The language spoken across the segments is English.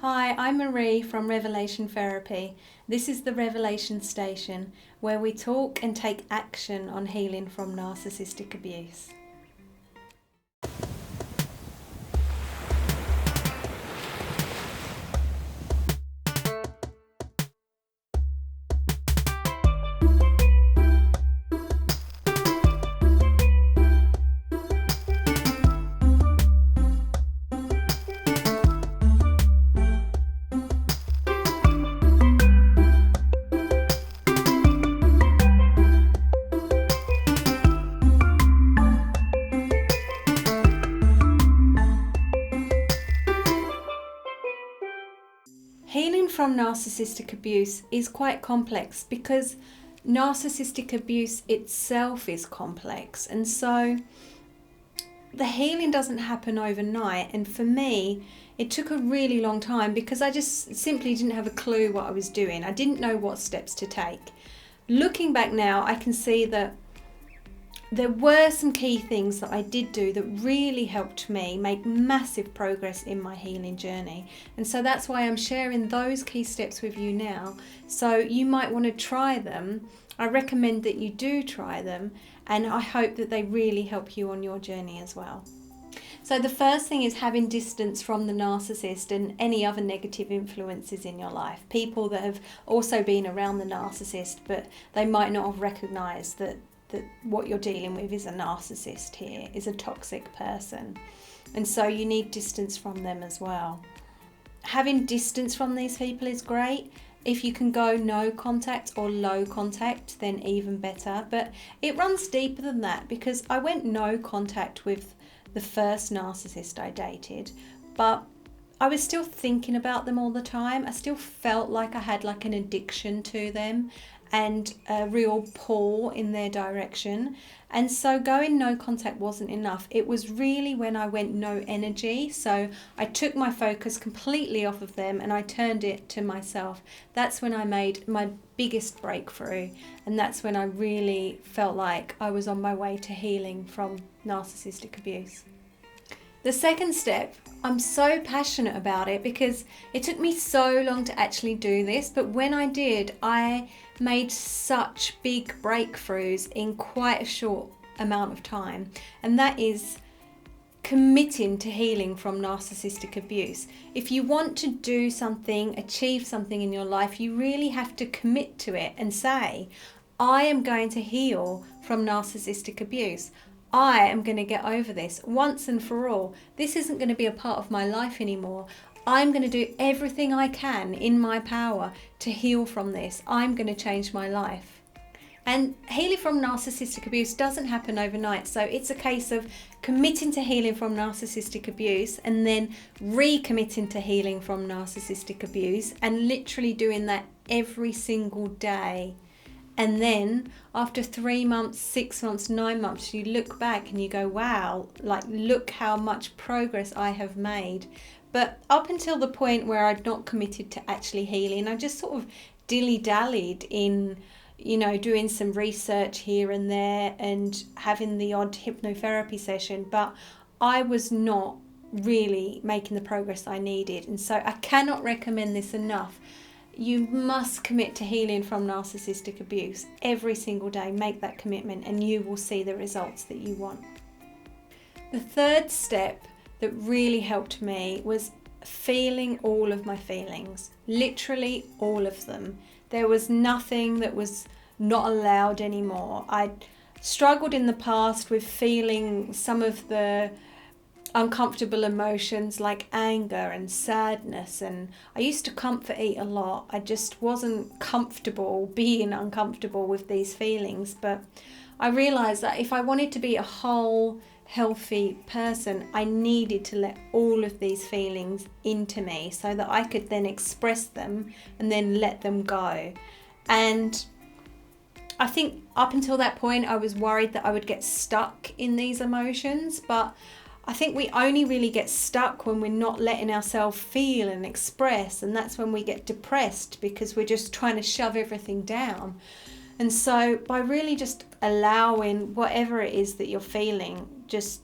Hi, I'm Marie from Revelation Therapy. This is the Revelation Station, where we talk and take action on healing from narcissistic abuse. Healing from narcissistic abuse is quite complex because narcissistic abuse itself is complex, and so the healing doesn't happen overnight. And for me, it took a really long time because I just simply didn't have a clue what I was doing. I didn't know what steps to take. Looking back now, I can see that there were some key things that I did do that really helped me make massive progress in my healing journey. And so that's why I'm sharing those key steps with you now. So you might want to try them. I recommend that you do try them, and I hope that they really help you on your journey as well. So the first thing is having distance from the narcissist and any other negative influences in your life. People that have also been around the narcissist, but they might not have recognised that what you're dealing with is a narcissist here, is a toxic person. And so you need distance from them as well. Having distance from these people is great. If you can go no contact or low contact, then even better. But it runs deeper than that, because I went no contact with the first narcissist I dated, but I was still thinking about them all the time. I still felt like I had like an addiction to them and a real pull in their direction. And so going no contact wasn't enough. It was really when I went no energy. So I took my focus completely off of them and I turned it to myself. That's when I made my biggest breakthrough. And that's when I really felt like I was on my way to healing from narcissistic abuse. The second step, I'm so passionate about it because it took me so long to actually do this, but when I did, I made such big breakthroughs in quite a short amount of time, and that is committing to healing from narcissistic abuse. If you want to do something, achieve something in your life, you really have to commit to it and say, I am going to heal from narcissistic abuse. I am going to get over this once and for all. This isn't going to be a part of my life anymore. I'm going to do everything I can in my power to heal from this. I'm going to change my life. And healing from narcissistic abuse doesn't happen overnight. So it's a case of committing to healing from narcissistic abuse and then recommitting to healing from narcissistic abuse and literally doing that every single day. And then after 3 months, 6 months, 9 months, you look back and you go, wow, like look how much progress I have made. But up until the point where I'd not committed to actually healing, I just sort of dilly-dallied in, doing some research here and there and having the odd hypnotherapy session. But I was not really making the progress I needed. And so I cannot recommend this enough. You must commit to healing from narcissistic abuse every single day. Make that commitment and you will see the results that you want. The third step that really helped me was feeling all of my feelings, literally all of them. There was nothing that was not allowed anymore. I struggled in the past with feeling some of the uncomfortable emotions like anger and sadness, and I used to comfort eat a lot. I just wasn't comfortable being uncomfortable with these feelings, but I realized that if I wanted to be a whole, healthy person, I needed to let all of these feelings into me so that I could then express them and then let them go. And I think up until that point, I was worried that I would get stuck in these emotions, but I think we only really get stuck when we're not letting ourselves feel and express, and that's when we get depressed because we're just trying to shove everything down. And so by really just allowing whatever it is that you're feeling, just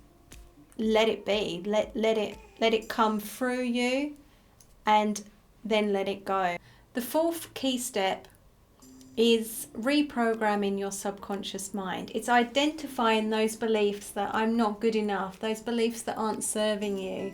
let it be, let it come through you and then let it go. The fourth key step is reprogramming your subconscious mind. It's identifying those beliefs that I'm not good enough, those beliefs that aren't serving you,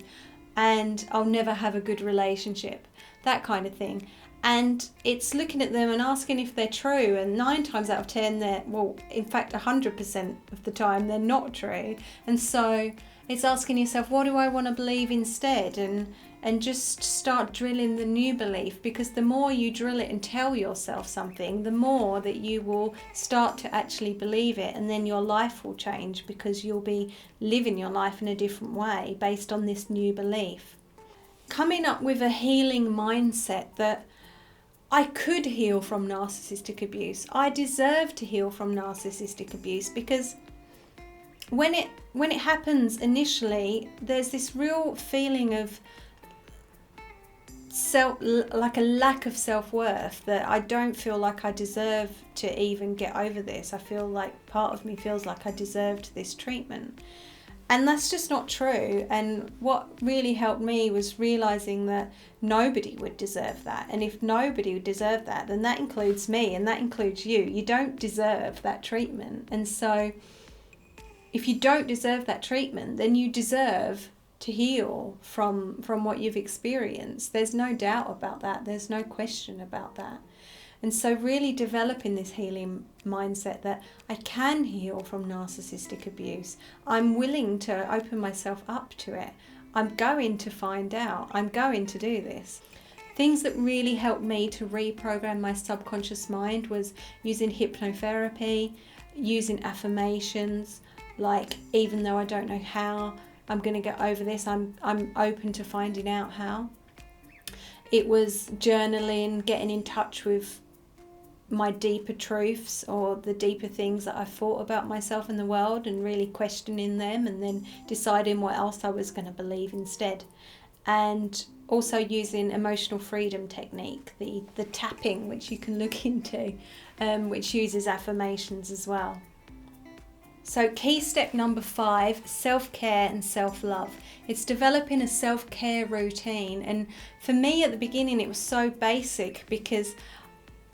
and I'll never have a good relationship, that kind of thing. And it's looking at them and asking if they're true, and 9 times out of 10 they're, well, in fact 100% of the time they're not true. And so it's asking yourself, what do I want to believe instead? And just start drilling the new belief, because the more you drill it and tell yourself something, the more that you will start to actually believe it, and then your life will change because you'll be living your life in a different way based on this new belief. Coming up with a healing mindset that I could heal from narcissistic abuse. I deserve to heal from narcissistic abuse, because when it happens initially, there's this real feeling of like a lack of self-worth, that I don't feel like I deserve to even get over this. I feel like part of me feels like I deserved this treatment, and that's just not true. And what really helped me was realizing that nobody would deserve that, and if nobody would deserve that, then that includes me, and that includes you. You don't deserve that treatment, and so if you don't deserve that treatment, then you deserve to heal from what you've experienced. There's no doubt about that. There's no question about that. And so really developing this healing mindset that I can heal from narcissistic abuse. I'm willing to open myself up to it. I'm going to find out. I'm going to do this. Things that really helped me to reprogram my subconscious mind was using hypnotherapy, using affirmations, like, even though I don't know how, I'm going to get over this. I'm open to finding out how. It was journaling, getting in touch with my deeper truths, or the deeper things that I thought about myself and the world, and really questioning them, and then deciding what else I was going to believe instead. And also using emotional freedom technique, the tapping, which you can look into, which uses affirmations as well. So key step number 5, self-care and self-love. It's developing a self-care routine. And for me at the beginning, it was so basic, because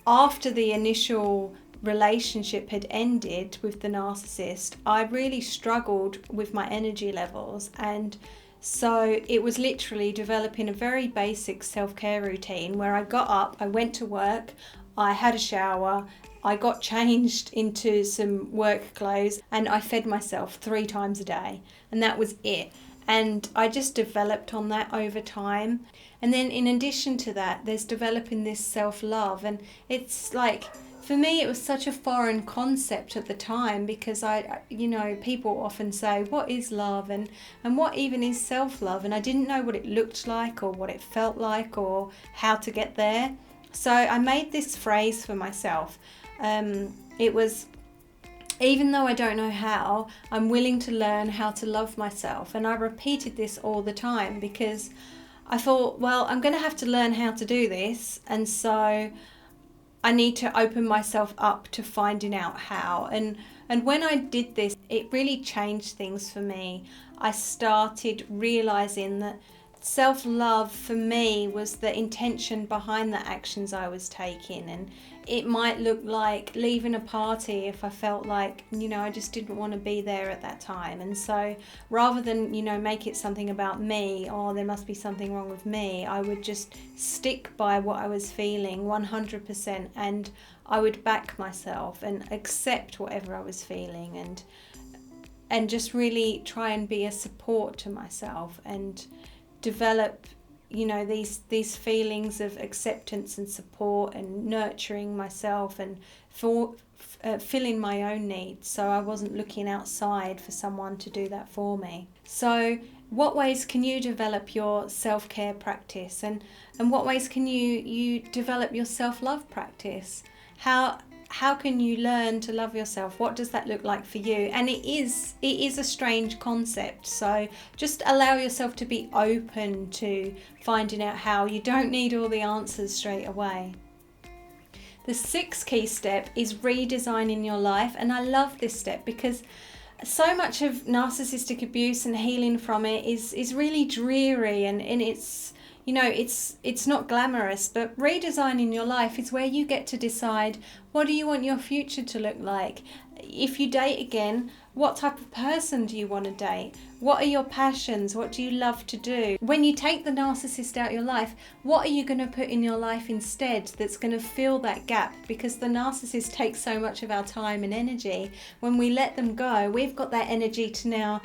after the initial relationship had ended with the narcissist, I really struggled with my energy levels. And so it was literally developing a very basic self-care routine where I got up, I went to work, I had a shower, I got changed into some work clothes, and I fed myself 3 times a day, and that was it. And I just developed on that over time. And then in addition to that, there's developing this self-love. And it's like, for me, it was such a foreign concept at the time, because people often say, what is love, and what even is self-love? And I didn't know what it looked like, or what it felt like, or how to get there. So I made this phrase for myself. It was, even though I don't know how, I'm willing to learn how to love myself. And I repeated this all the time, because I thought, well, I'm going to have to learn how to do this. And so I need to open myself up to finding out how. And when I did this, it really changed things for me. I started realizing that self-love for me was the intention behind the actions I was taking. And it might look like leaving a party if I felt like, I just didn't want to be there at that time. And so rather than, make it something about me, or there must be something wrong with me, I would just stick by what I was feeling 100%, and I would back myself and accept whatever I was feeling, and just really try and be a support to myself, and develop these feelings of acceptance and support, and nurturing myself, and filling my own needs, so I wasn't looking outside for someone to do that for me. So what ways can you develop your self-care practice, and what ways can you develop your self-love practice? How can you learn to love yourself? What does that look like for you? And it is a strange concept. So just allow yourself to be open to finding out how. You don't need all the answers straight away. The 6th key step is redesigning your life. And I love this step, because so much of narcissistic abuse and healing from it is really dreary, and it's, You know, it's not glamorous, but redesigning your life is where you get to decide, what do you want your future to look like? If you date again, what type of person do you want to date? What are your passions? What do you love to do? When you take the narcissist out of your life, what are you going to put in your life instead that's going to fill that gap? Because the narcissist takes so much of our time and energy. When we let them go, we've got that energy to now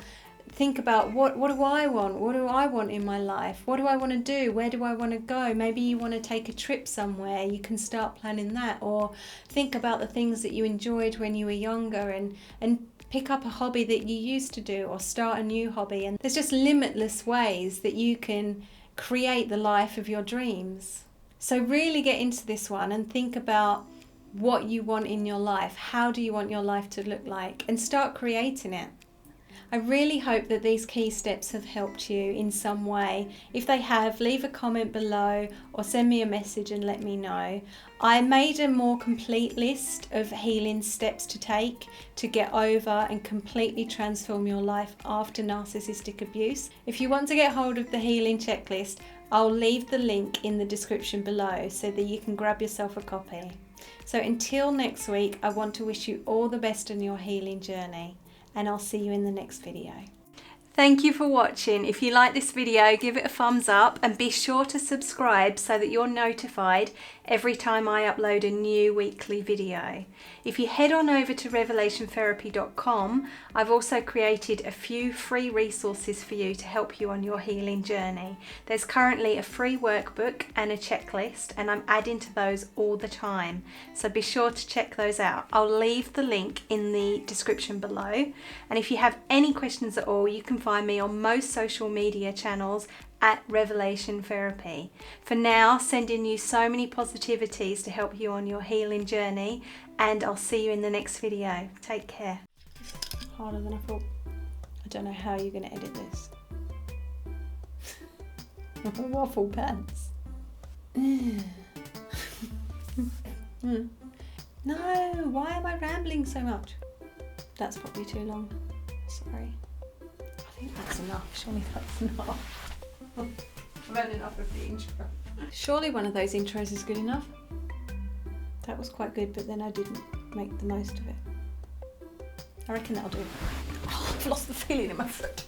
think about, what do I want? What do I want in my life? What do I want to do? Where do I want to go? Maybe you want to take a trip somewhere. You can start planning that, or think about the things that you enjoyed when you were younger, and pick up a hobby that you used to do, or start a new hobby. And there's just limitless ways that you can create the life of your dreams. So really get into this one and think about what you want in your life. How do you want your life to look like? And start creating it. I really hope that these key steps have helped you in some way. If they have, leave a comment below or send me a message and let me know. I made a more complete list of healing steps to take to get over and completely transform your life after narcissistic abuse. If you want to get hold of the healing checklist, I'll leave the link in the description below so that you can grab yourself a copy. So until next week, I want to wish you all the best on your healing journey. And I'll see you in the next video. Thank you for watching. If you like this video, give it a thumbs up and be sure to subscribe so that you're notified every time I upload a new weekly video. If you head on over to revelationtherapy.com, I've also created a few free resources for you to help you on your healing journey. There's currently a free workbook and a checklist, and I'm adding to those all the time. So be sure to check those out. I'll leave the link in the description below. And if you have any questions at all, you can find me on most social media channels at Revelation Therapy. For now, sending you so many positivities to help you on your healing journey, and I'll see you in the next video. Take care. Harder than I thought. I don't know how you're going to edit this. Waffle pants. No, why am I rambling so much? That's probably too long. Sorry. I think that's enough. Surely that's enough. I've had enough of the intro. Surely one of those intros is good enough. That was quite good, but then I didn't make the most of it. I reckon that'll do. Oh, I've lost the feeling in my foot.